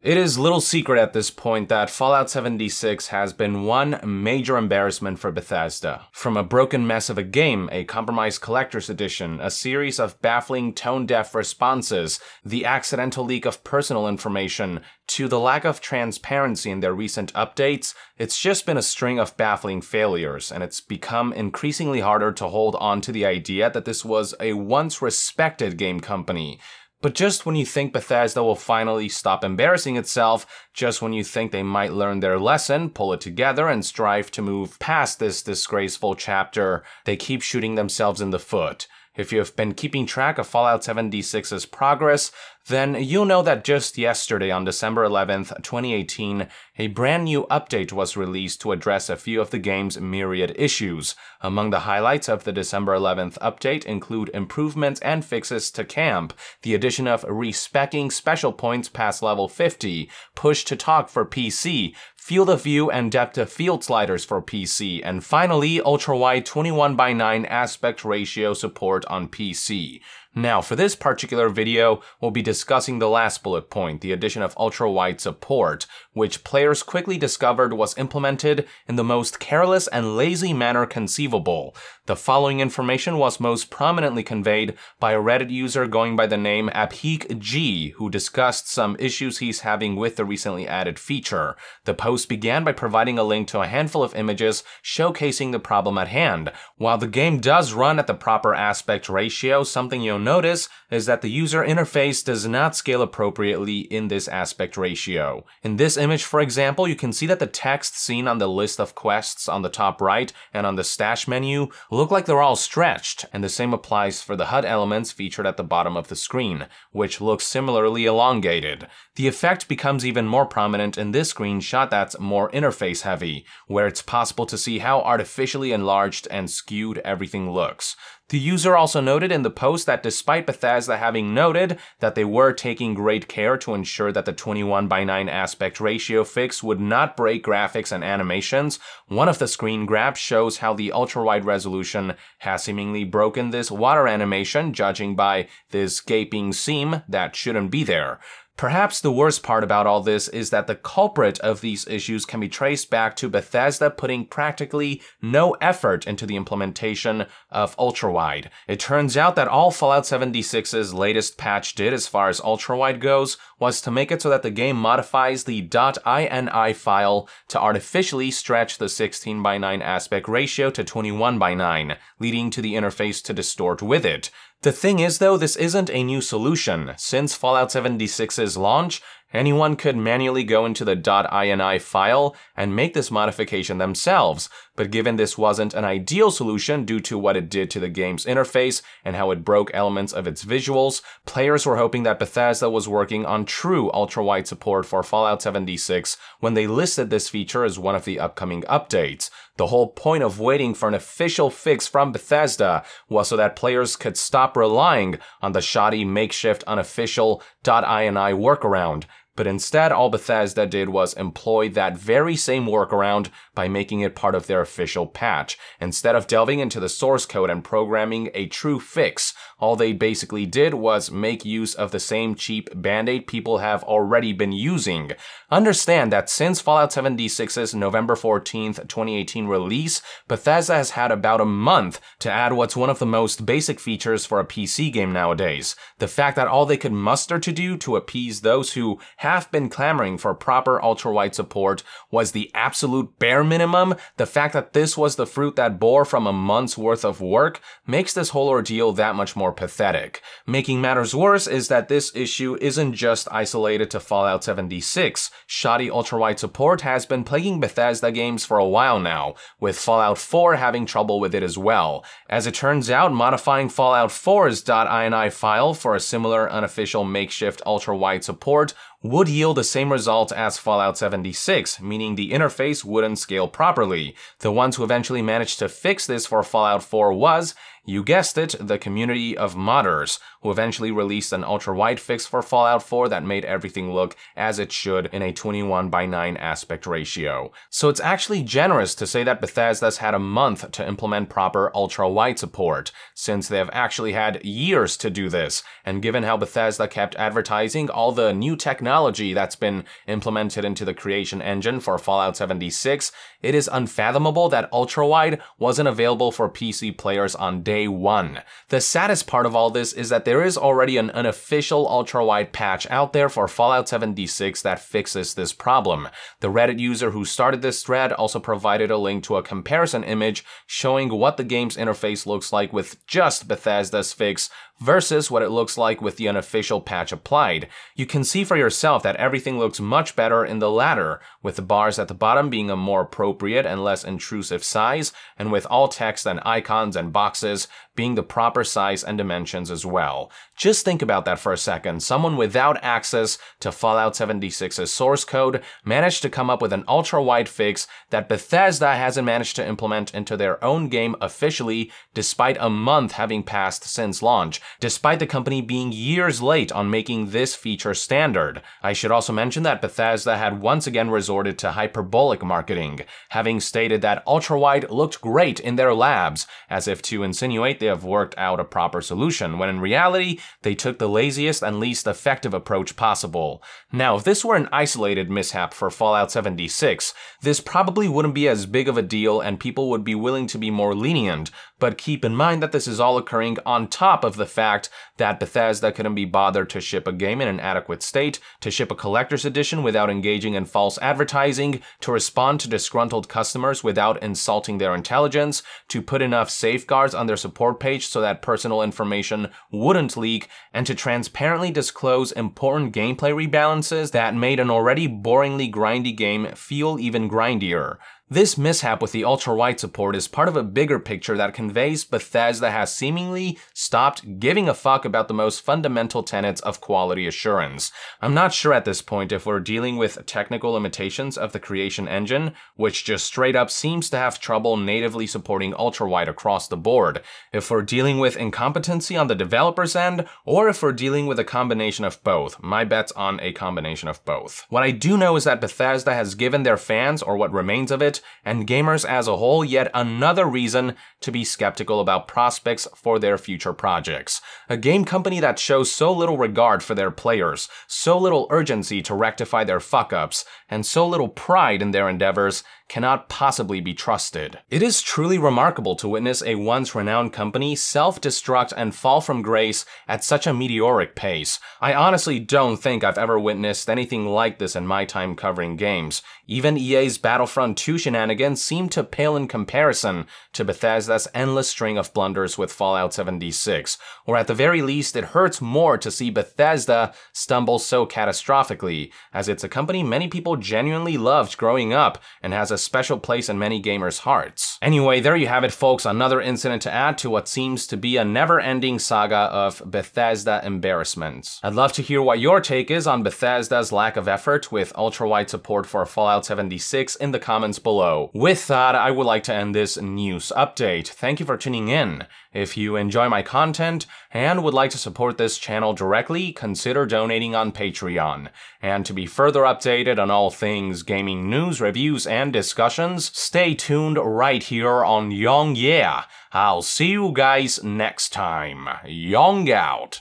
It is little secret at this point that Fallout 76 has been one major embarrassment for Bethesda. From a broken mess of a game, a compromised collector's edition, a series of baffling tone-deaf responses, the accidental leak of personal information, to the lack of transparency in their recent updates, it's just been a string of baffling failures, and it's become increasingly harder to hold on to the idea that this was a once respected game company. But just when you think Bethesda will finally stop embarrassing itself, just when you think they might learn their lesson, pull it together, and strive to move past this disgraceful chapter, they keep shooting themselves in the foot. If you have been keeping track of Fallout 76's progress, then you'll know that just yesterday on December 11th, 2018, a brand new update was released to address a few of the game's myriad issues. Among the highlights of the December 11th update include improvements and fixes to camp, the addition of respecking special points past level 50, push to talk for PC, field of view and depth of field sliders for PC, and finally, ultra-wide 21:9 aspect ratio support on PC. Now, for this particular video, we'll be discussing the last bullet point, the addition of ultra-wide support, which players quickly discovered was implemented in the most careless and lazy manner conceivable. The following information was most prominently conveyed by a Reddit user going by the name APHEEKG, who discussed some issues he's having with the recently added feature. The post began by providing a link to a handful of images showcasing the problem at hand. While the game does run at the proper aspect ratio, something you'll notice is that the user interface does not scale appropriately in this aspect ratio. In this image, for example, you can see that the text seen on the list of quests on the top right and on the stash menu look like they're all stretched, and the same applies for the HUD elements featured at the bottom of the screen, which look similarly elongated. The effect becomes even more prominent in this screenshot that's more interface heavy, where it's possible to see how artificially enlarged and skewed everything looks. The user also noted in the post that despite Bethesda having noted that they were taking great care to ensure that the 21:9 aspect ratio fix would not break graphics and animations, one of the screen grabs shows how the ultra-wide resolution has seemingly broken this water animation, judging by this gaping seam that shouldn't be there. Perhaps the worst part about all this is that the culprit of these issues can be traced back to Bethesda putting practically no effort into the implementation of ultrawide. It turns out that all Fallout 76's latest patch did as far as ultrawide goes was to make it so that the game modifies the .ini file to artificially stretch the 16:9 aspect ratio to 21:9, leading to the interface to distort with it. The thing is though, this isn't a new solution. Since Fallout 76's launch, anyone could manually go into the .ini file and make this modification themselves, but given this wasn't an ideal solution due to what it did to the game's interface and how it broke elements of its visuals, players were hoping that Bethesda was working on true ultra-wide support for Fallout 76 when they listed this feature as one of the upcoming updates. The whole point of waiting for an official fix from Bethesda was so that players could stop relying on the shoddy makeshift unofficial .ini workaround. But instead, all Bethesda did was employ that very same workaround by making it part of their official patch. Instead of delving into the source code and programming a true fix, all they basically did was make use of the same cheap band-aid people have already been using. Understand that since Fallout 76's November 14th, 2018 release, Bethesda has had about a month to add what's one of the most basic features for a PC game nowadays. The fact that all they could muster to do to appease those who have been clamoring for proper ultra-wide support was the absolute bare minimum. The fact that this was the fruit that bore from a month's worth of work makes this whole ordeal that much more pathetic. Making matters worse is that this issue isn't just isolated to Fallout 76. Shoddy ultra-wide support has been plaguing Bethesda games for a while now, with Fallout 4 having trouble with it as well. As it turns out, modifying Fallout 4's .ini file for a similar unofficial makeshift ultra-wide support would yield the same result as Fallout 76, meaning the interface wouldn't scale properly. The ones who eventually managed to fix this for Fallout 4 was You guessed it, the community of modders, who eventually released an ultra-wide fix for Fallout 4 that made everything look as it should in a 21:9 aspect ratio. So it's actually generous to say that Bethesda's had a month to implement proper ultra-wide support, since they have actually had years to do this, and given how Bethesda kept advertising all the new technology that's been implemented into the creation engine for Fallout 76, it is unfathomable that ultra-wide wasn't available for PC players on day one. The saddest part of all this is that there is already an unofficial ultra-wide patch out there for Fallout 76 that fixes this problem. The Reddit user who started this thread also provided a link to a comparison image showing what the game's interface looks like with just Bethesda's fix versus what it looks like with the unofficial patch applied. You can see for yourself that everything looks much better in the latter, with the bars at the bottom being a more appropriate and less intrusive size, and with all text and icons and boxes being the proper size and dimensions as well. Just think about that for a second. Someone without access to Fallout 76's source code managed to come up with an ultra-wide fix that Bethesda hasn't managed to implement into their own game officially, despite a month having passed since launch, despite the company being years late on making this feature standard. I should also mention that Bethesda had once again resorted to hyperbolic marketing, having stated that ultra-wide looked great in their labs, as if to insinuate they have worked out a proper solution, when in reality, they took the laziest and least effective approach possible. Now, if this were an isolated mishap for Fallout 76, this probably wouldn't be as big of a deal and people would be willing to be more lenient, but keep in mind that this is all occurring on top of the fact that Bethesda couldn't be bothered to ship a game in an adequate state, to ship a collector's edition without engaging in false advertising, to respond to disgruntled customers without insulting their intelligence, to put enough safeguards on their support page so that personal information wouldn't leak, and to transparently disclose important gameplay rebalances that made an already boringly grindy game feel even grindier. This mishap with the ultra-wide support is part of a bigger picture that conveys Bethesda has seemingly stopped giving a fuck about the most fundamental tenets of quality assurance. I'm not sure at this point if we're dealing with technical limitations of the creation engine, which just straight up seems to have trouble natively supporting ultra-wide across the board, if we're dealing with incompetency on the developer's end, or if we're dealing with a combination of both. My bet's on a combination of both. What I do know is that Bethesda has given their fans, or what remains of it, and gamers as a whole, yet another reason to be skeptical about prospects for their future projects. A game company that shows so little regard for their players, so little urgency to rectify their fuck-ups, and so little pride in their endeavors cannot possibly be trusted. It is truly remarkable to witness a once renowned company self-destruct and fall from grace at such a meteoric pace. I honestly don't think I've ever witnessed anything like this in my time covering games. Even EA's Battlefront 2 shenanigans seem to pale in comparison to Bethesda's endless string of blunders with Fallout 76, or at the very least it hurts more to see Bethesda stumble so catastrophically, as it's a company many people genuinely loved growing up and has a special place in many gamers' hearts. Anyway, there you have it folks, another incident to add to what seems to be a never-ending saga of Bethesda embarrassments. I'd love to hear what your take is on Bethesda's lack of effort with ultra-wide support for Fallout 76 in the comments below. With that, I would like to end this news update. Thank you for tuning in. If you enjoy my content and would like to support this channel directly, consider donating on Patreon. And to be further updated on all things gaming news, reviews, and discussions, stay tuned right here on Young Yeah. I'll see you guys next time. Young out.